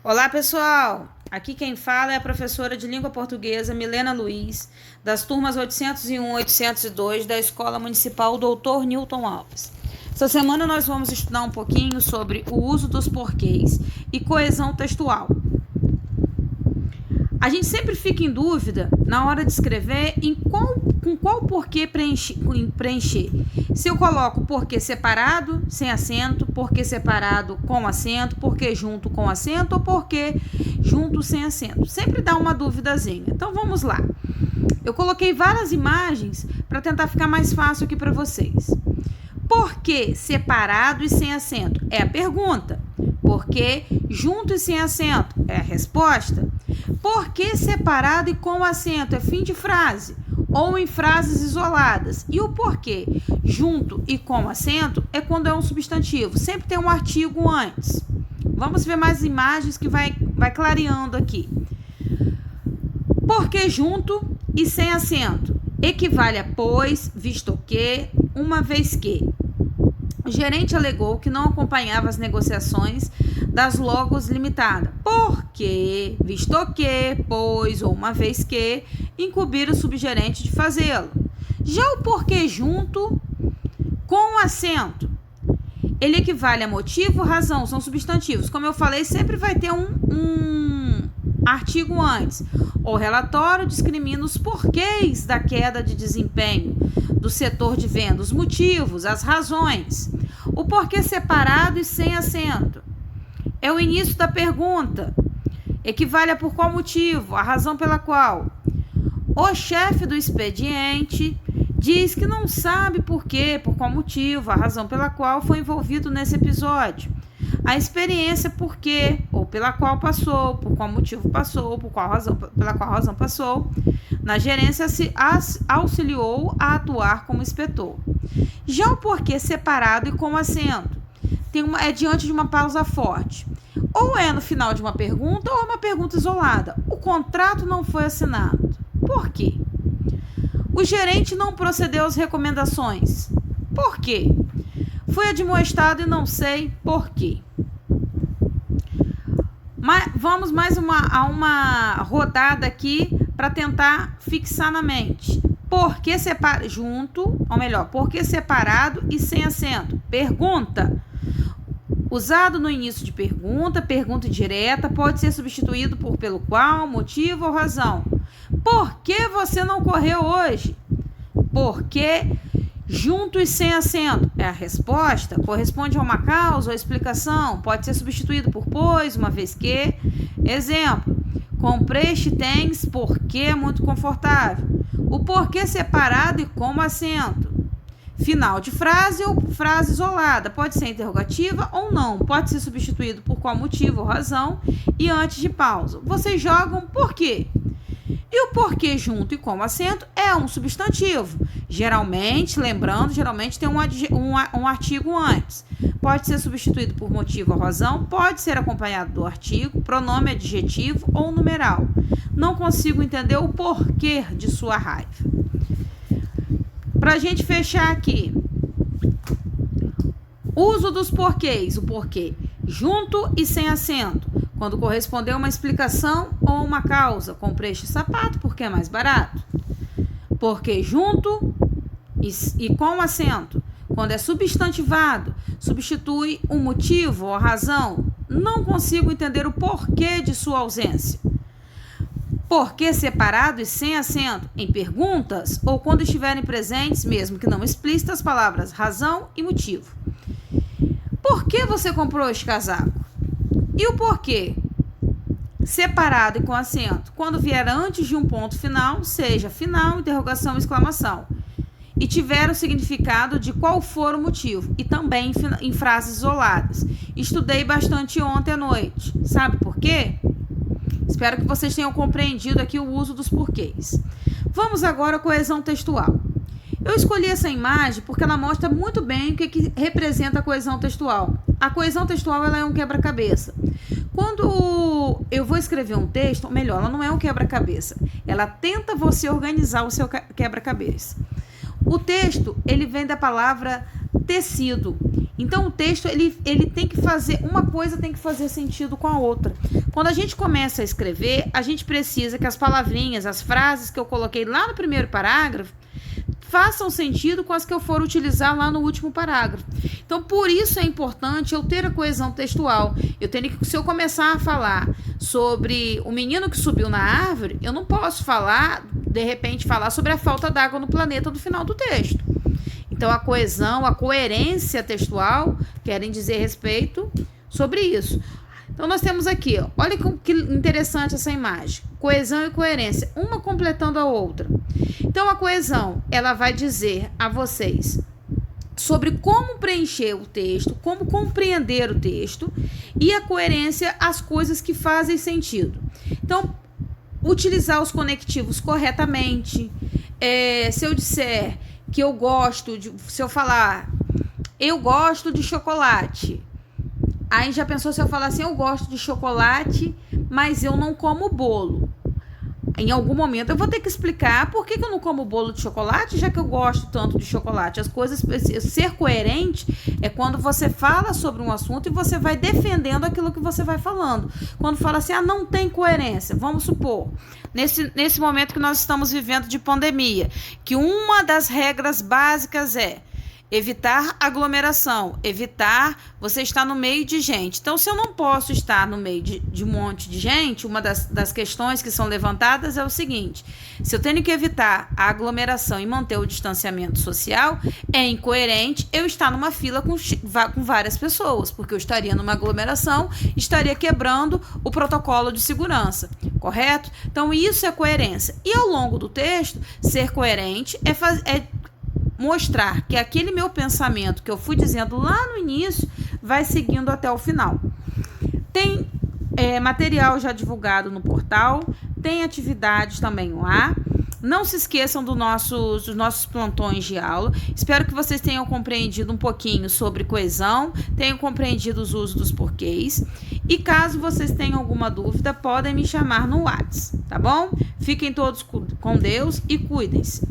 Olá, pessoal! Aqui quem fala é a professora de Língua Portuguesa Milena Luiz, das turmas 801 e 802 da Escola Municipal Dr. Newton Alves. Essa semana nós vamos estudar um pouquinho sobre o uso dos porquês e coesão textual. A gente sempre fica em dúvida na hora de escrever com qual porquê preencher. Se eu coloco porquê separado, sem acento, porquê separado com acento, porquê junto com acento ou porquê junto sem acento. Sempre dá uma duvidazinha. Então vamos lá. Eu coloquei várias imagens para tentar ficar mais fácil aqui para vocês. Porquê separado e sem acento? É a pergunta. Porquê junto e sem acento? É a resposta. Por que separado e com acento? É fim de frase ou em frases isoladas. E o porquê junto e com acento é quando é um substantivo. Sempre tem um artigo antes. Vamos ver mais imagens que vai clareando aqui. Porquê junto e sem acento? Equivale a pois, visto que, uma vez que. O gerente alegou que não acompanhava as negociações das logos limitada, porque, visto que, pois ou uma vez que, incumbir o subgerente de fazê-lo. Já o porquê junto com acento, ele equivale a motivo, razão, são substantivos. Como eu falei, sempre vai ter um artigo antes. O relatório discrimina os porquês da queda de desempenho do setor de venda, os motivos, as razões. O porquê separado e sem acento é o início da pergunta. Equivale a por qual motivo, a razão pela qual. O chefe do expediente diz que não sabe por quê, por qual motivo, a razão pela qual foi envolvido nesse episódio. A experiência por quê, ou pela qual passou, por qual motivo passou, pela qual razão passou. Na gerência se auxiliou a atuar como inspetor. Já o porquê separado e com acento é diante de uma pausa forte. Ou é no final de uma pergunta ou é uma pergunta isolada. O contrato não foi assinado. Por quê? O gerente não procedeu às recomendações. Por quê? Foi admoestado e não sei por quê. Vamos mais uma rodada aqui para tentar fixar na mente. Por que separado e sem acento? Pergunta. Usado no início de pergunta indireta, pode ser substituído por pelo qual, motivo ou razão. Por que você não correu hoje? Por que junto e sem acento? É a resposta. Corresponde a uma causa ou explicação. Pode ser substituído por pois, uma vez que. Exemplo. Comprei este tênis porque é muito confortável. O porquê separado e com acento. Final de frase ou frase isolada. Pode ser interrogativa ou não. Pode ser substituído por qual motivo ou razão. E antes de pausa. Vocês jogam por quê? E o porquê junto e com acento é um substantivo. Geralmente tem um artigo antes. Pode ser substituído por motivo ou razão, pode ser acompanhado do artigo, pronome adjetivo ou numeral. Não consigo entender o porquê de sua raiva. Para a gente fechar aqui, uso dos porquês, o porquê junto e sem acento, quando corresponder a uma explicação ou uma causa. Comprei este sapato porque é mais barato. Porquê junto e com acento, quando é substantivado, substitui um motivo ou a razão. Não consigo entender o porquê de sua ausência. Porquê separado e sem acento em perguntas ou quando estiverem presentes, mesmo que não explícitas, as palavras razão e motivo. Por que você comprou este casaco? E o porquê separado e com acento quando vier antes de um ponto final, seja final, interrogação, exclamação, e tiver o significado de qual for o motivo, e também em frases isoladas. Estudei bastante ontem à noite. Sabe por quê? Espero que vocês tenham compreendido aqui o uso dos porquês. Vamos agora à coesão textual. Eu escolhi essa imagem porque ela mostra muito bem o que representa a coesão textual. A coesão textual ela é um quebra-cabeça. Quando eu vou escrever um texto, ou melhor, ela não é um quebra-cabeça. Ela tenta você organizar o seu quebra-cabeça. O texto, ele vem da palavra tecido. Então o texto ele tem que fazer, uma coisa tem que fazer sentido com a outra. Quando a gente começa a escrever, a gente precisa que as palavrinhas, as frases que eu coloquei lá no primeiro parágrafo façam sentido com as que eu for utilizar lá no último parágrafo. Então, por isso é importante eu ter a coesão textual. Eu tenho que, se eu começar a falar sobre o menino que subiu na árvore, eu não posso falar, de repente, falar sobre a falta d'água no planeta no final do texto. Então, a coesão, a coerência textual querem dizer respeito sobre isso. Então, nós temos aqui, ó, olha que interessante essa imagem. Coesão e coerência, uma completando a outra. Então, a coesão, ela vai dizer a vocês sobre como preencher o texto, como compreender o texto, e a coerência, as coisas que fazem sentido. Então, utilizar os conectivos corretamente. Se eu disser que eu gosto de... Se eu falar, eu gosto de chocolate. Aí já pensou se eu falar assim, eu gosto de chocolate, mas eu não como bolo. Em algum momento eu vou ter que explicar por que eu não como bolo de chocolate, já que eu gosto tanto de chocolate. As coisas, ser coerente é quando você fala sobre um assunto e você vai defendendo aquilo que você vai falando. Quando fala assim, não tem coerência, vamos supor, nesse momento que nós estamos vivendo de pandemia, que uma das regras básicas é evitar aglomeração, evitar você estar no meio de gente. Então, se eu não posso estar no meio de um monte de gente, uma das questões que são levantadas é o seguinte: se eu tenho que evitar a aglomeração e manter o distanciamento social, é incoerente eu estar numa fila com várias pessoas, porque eu estaria numa aglomeração, estaria quebrando o protocolo de segurança, correto? Então, isso é coerência. E ao longo do texto, ser coerente é mostrar que aquele meu pensamento que eu fui dizendo lá no início vai seguindo até o final. Tem material já divulgado no portal, tem atividades também lá. Não se esqueçam dos nossos plantões de aula. Espero que vocês tenham compreendido um pouquinho sobre coesão, tenham compreendido os usos dos porquês. E caso vocês tenham alguma dúvida, podem me chamar no WhatsApp, tá bom? Fiquem todos com Deus e cuidem-se.